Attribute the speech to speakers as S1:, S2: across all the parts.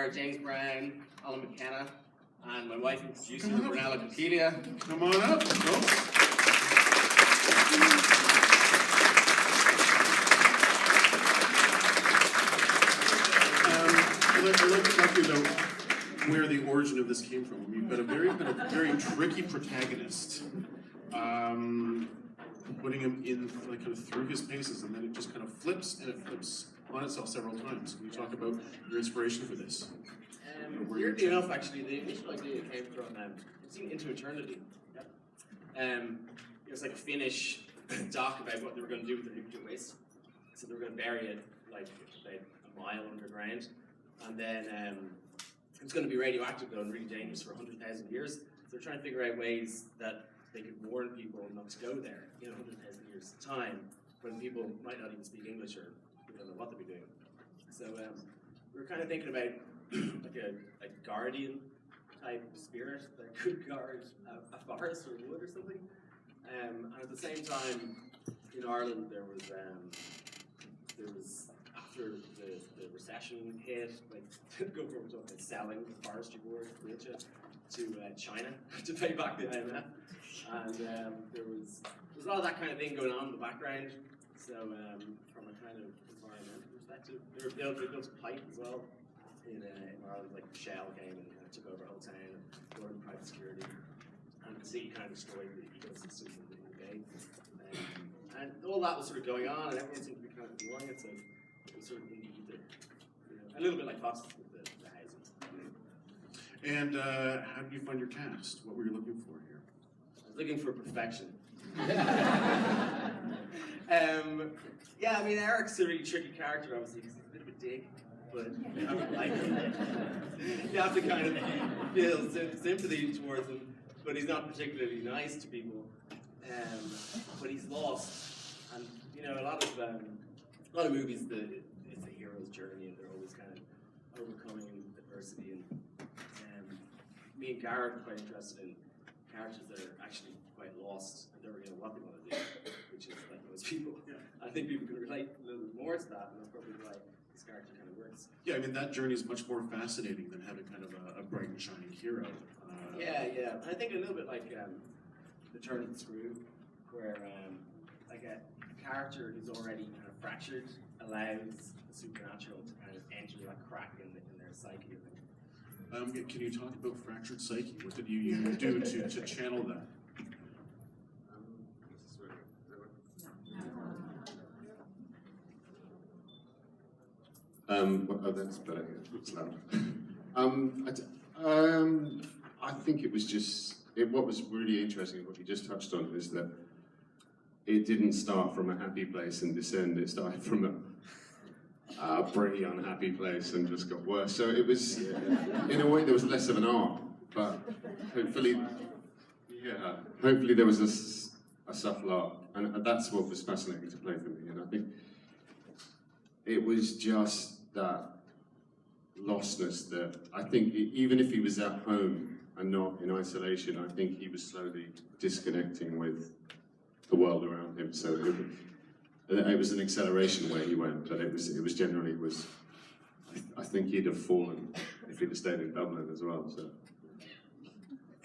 S1: are James Brown, Alan McKenna, and my wife and producer, Brunella Coquelia.
S2: Come on up, folks. I'd like to talk to you about where the origin of this came from. We've got a very tricky protagonist, putting him in like kind of through his paces, and then it just kind of flips, and it flips on itself several times. Can you talk about your inspiration for this?
S1: Weirdly enough, actually, the initial idea came from Into Eternity. It was like a Finnish doc about what they were going to do with their nuclear waste. So they were going to bury it like about a mile underground, and then it was going to be radioactive though and really dangerous for 100,000 years. So they're trying to figure out ways that they could warn people not to go there in 100,000 years' time, when people might not even speak English or we don't know what they'll be doing. So we were kind of thinking about like a guardian type spirit that could guard a forest or wood or something. And at the same time, in Ireland, there was after the recession hit, like the government was talking about selling the forestry board to China to pay back the IMF, and there was a lot of that kind of thing going on in the background. So from a kind of environmental perspective, they built a pipe as well in Ireland. Like Shell came and kind of took over the whole town and brought in private security, and the city kind of destroyed the ecosystem in the bay. And all that was sort of going on, and everyone seemed to be kind of ignoring it. So it was sort of in the ether, a little bit like Fox with the housing.
S2: And how did you find your cast? What were you looking for here?
S1: I was looking for perfection. Yeah, I mean, Eric's a really tricky character, obviously, because he's a bit of a dick, but you have to like him. You have to kind of feel sympathy towards him, but he's not particularly nice to people. But he's lost, and you know, a lot of movies, it's a hero's journey, and they're always kind of overcoming adversity. And me and Garrett are quite interested in characters that are actually quite lost and never know what they want to do, which is like most people. Yeah. I think people can relate a little bit more to that, and that's probably why this character kind of works.
S2: Yeah, I mean, that journey is much more fascinating than having kind of a bright and shining hero.
S1: Yeah. I think a little bit like The Turn of the Screw, where like a character who's already kind of fractured allows the supernatural to kind of enter that crack in their psyche.
S2: Can you talk about fractured psyche? What did you do to channel that?
S3: That's better. It's loud. I think it was just what was really interesting. What you just touched on is that it didn't start from a happy place and descend. It started from a pretty unhappy place and just got worse. So it was, in a way, there was less of an arc, but hopefully there was a subtle arc, and that's what was fascinating to play for me. And I think it was just that lostness that I think even if he was at home and not in isolation, I think he was slowly disconnecting with the world around him. So it was an acceleration where he went, but it was generally I think he'd have fallen if he'd have stayed in Dublin as well. So.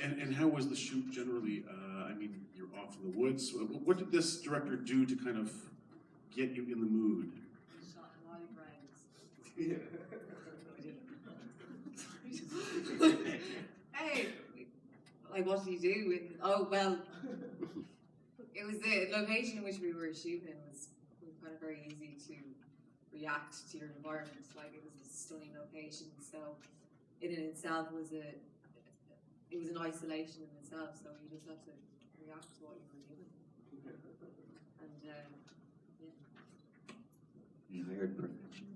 S2: And how was the shoot generally? I mean, you're off in the woods. What did this director do to kind of get you in the mood?
S4: Shot a lot of Hey, like what did he do with? Oh well, it was the location in which we were shooting was kind of very easy to react to your environment. Like it was a stunning location, so it in itself was an isolation in itself. So you just have to react to what you were doing. And
S3: You hired perfection.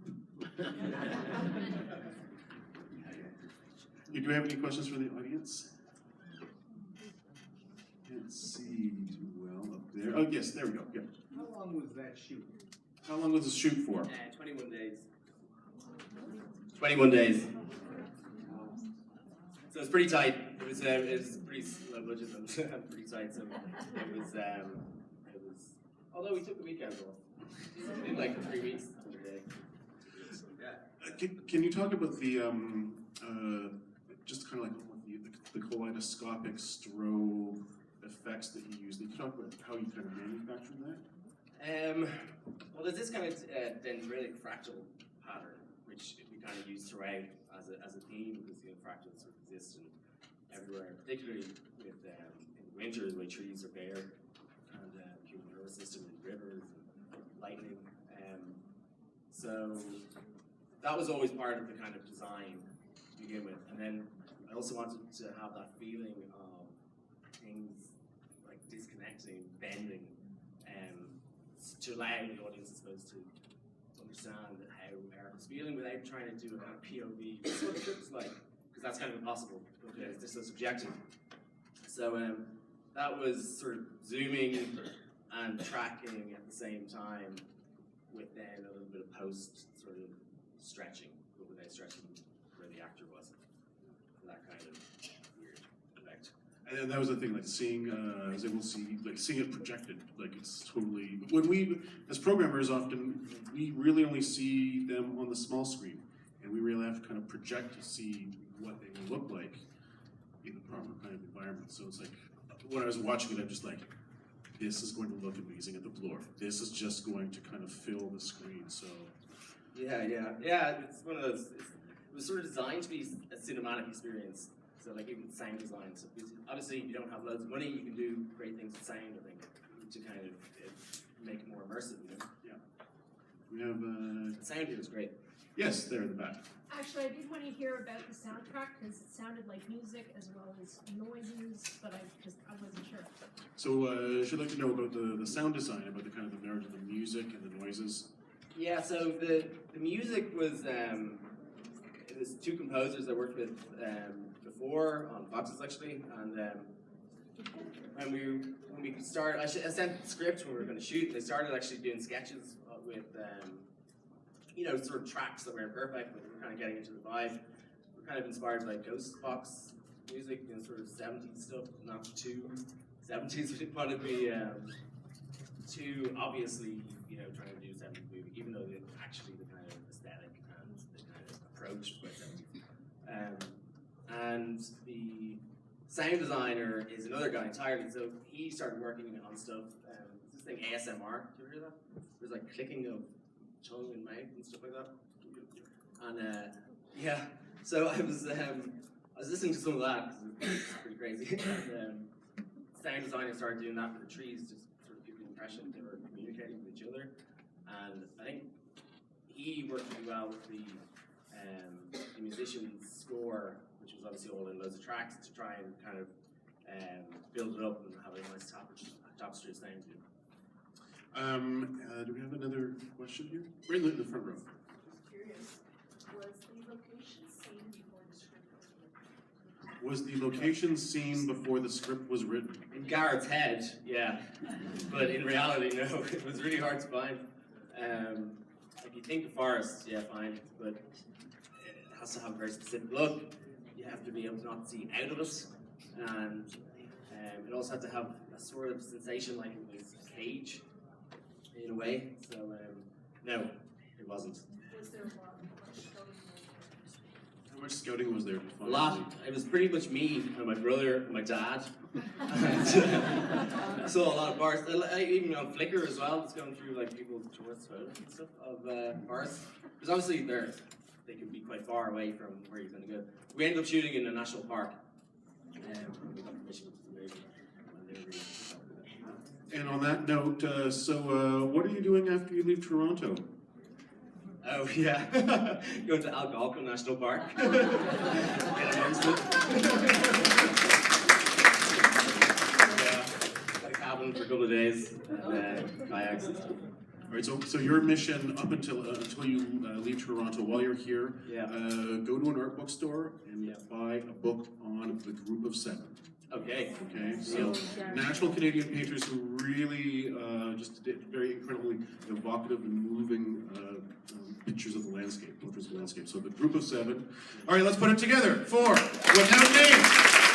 S2: Do you have any questions for the audience? Can't see too well up there. Oh yes, there we go. Yeah.
S5: How long was that shoot?
S2: How long was the shoot for?
S1: 21 days. 21 days. So it's pretty tight. It was pretty low budget and pretty tight. So it was. Although we took the weekends off, in like 3 weeks every day.
S2: Can you talk about the just kind of like the kaleidoscopic strobe effects that you use? Can you talk about how you kind of manufacture that?
S1: Well, there's this kind of dendritic fractal pattern, which we kind of use throughout as a theme, because fractals sort of exist everywhere, particularly with in the winter, the way trees are bare, and human nervous system and rivers and lightning. So that was always part of the kind of design to begin with, and then I also wanted to have that feeling of things like disconnecting, bending, to allow the audience, I suppose, to understand how Eric was feeling without trying to do a kind of POV. This is what the trip's like, because that's kind of impossible, because it's just so subjective. So that was sort of zooming and tracking at the same time, with then a little bit of post sort of stretching, but without stretching where the actor was. That kind of weird effect.
S2: And then that was the thing, like seeing, I was able to see, like seeing it projected, like it's totally, when we, as programmers often, we really only see them on the small screen, and we really have to kind of project to see what they will look like in the proper kind of environment. So it's like, when I was watching it, I'm just like, this is going to look amazing at the floor. This is just going to kind of fill the screen, so.
S1: Yeah, it's one of those, it was sort of designed to be a cinematic experience. So like even sound design. So obviously, if you don't have loads of money, you can do great things with sound, I think, to kind of make it more immersive, you know?
S2: Yeah. We have,
S1: The sound here is great.
S2: yes, there in the back.
S5: Actually, I did want to hear about the soundtrack, because it sounded like music as well as noises, but I wasn't sure.
S2: So, should like to know about the sound design, about the kind of the marriage of the music and the noises.
S1: Yeah, so the music was, it was two composers I worked with before on Foxes actually, and when we started, I sent the script when we were going to shoot. They started actually doing sketches with, sort of tracks that weren't perfect, but we were kind of getting into the vibe. We're kind of inspired by Ghost Box music, sort of 70s stuff, not too 70s. We didn't want to be too obviously, trying to do a 70s movie, even though actually the kind of aesthetic and the kind of approach was 70s. And the sound designer is another guy entirely, so he started working on stuff, this thing ASMR, do you ever hear that? There's like clicking of tongue and mouth and stuff like that. And so I was listening to some of that, because it's pretty crazy. And sound designer started doing that for the trees, just sort of give the impression they were communicating with each other. And I think he worked really well with the musician's score, which was obviously all in loads of tracks, to try and kind of build it up and have a nice tapestry of sound to it.
S2: Do we have another question here? We're in the front row.
S5: Just curious, was the location seen before the script was written?
S2: Was the location seen before the script was written?
S1: In Garrett's head, yeah, but in reality, no. It was really hard to find. Like you think of forest, yeah, fine, but it has to have a very specific look. You have to be able to not see out of it, and it also had to have a sort of sensation like it was a cage, in a way. So no, it wasn't.
S5: Was there much
S2: How much scouting was there to
S1: A
S2: find?
S1: lot. It was pretty much me and my brother and my dad. I saw a lot of bars. Even on Flickr as well, it's going through like people's tourist photos and stuff of bars. Because obviously they can be quite far away from where you're going to go. We ended up shooting in a national park. We got permission, which is amazing. And they were really happy with it.
S2: And on that note, what are you doing after you leave Toronto?
S1: Oh yeah, going to Algonquin National Park. Get amongst it. Yeah, got a cabin for a couple of days, and kayaks and stuff.
S2: All right, so your mission up until you leave Toronto, while you're here,
S1: Yeah.
S2: go to an art bookstore and
S1: Yeah.
S2: buy a book on the Group of Seven.
S1: Okay.
S2: Okay, so national Canadian painters who really just did very incredibly evocative and moving pictures of the landscape, portraits of the landscape. So the Group of Seven. All right, let's put it together for Without Names.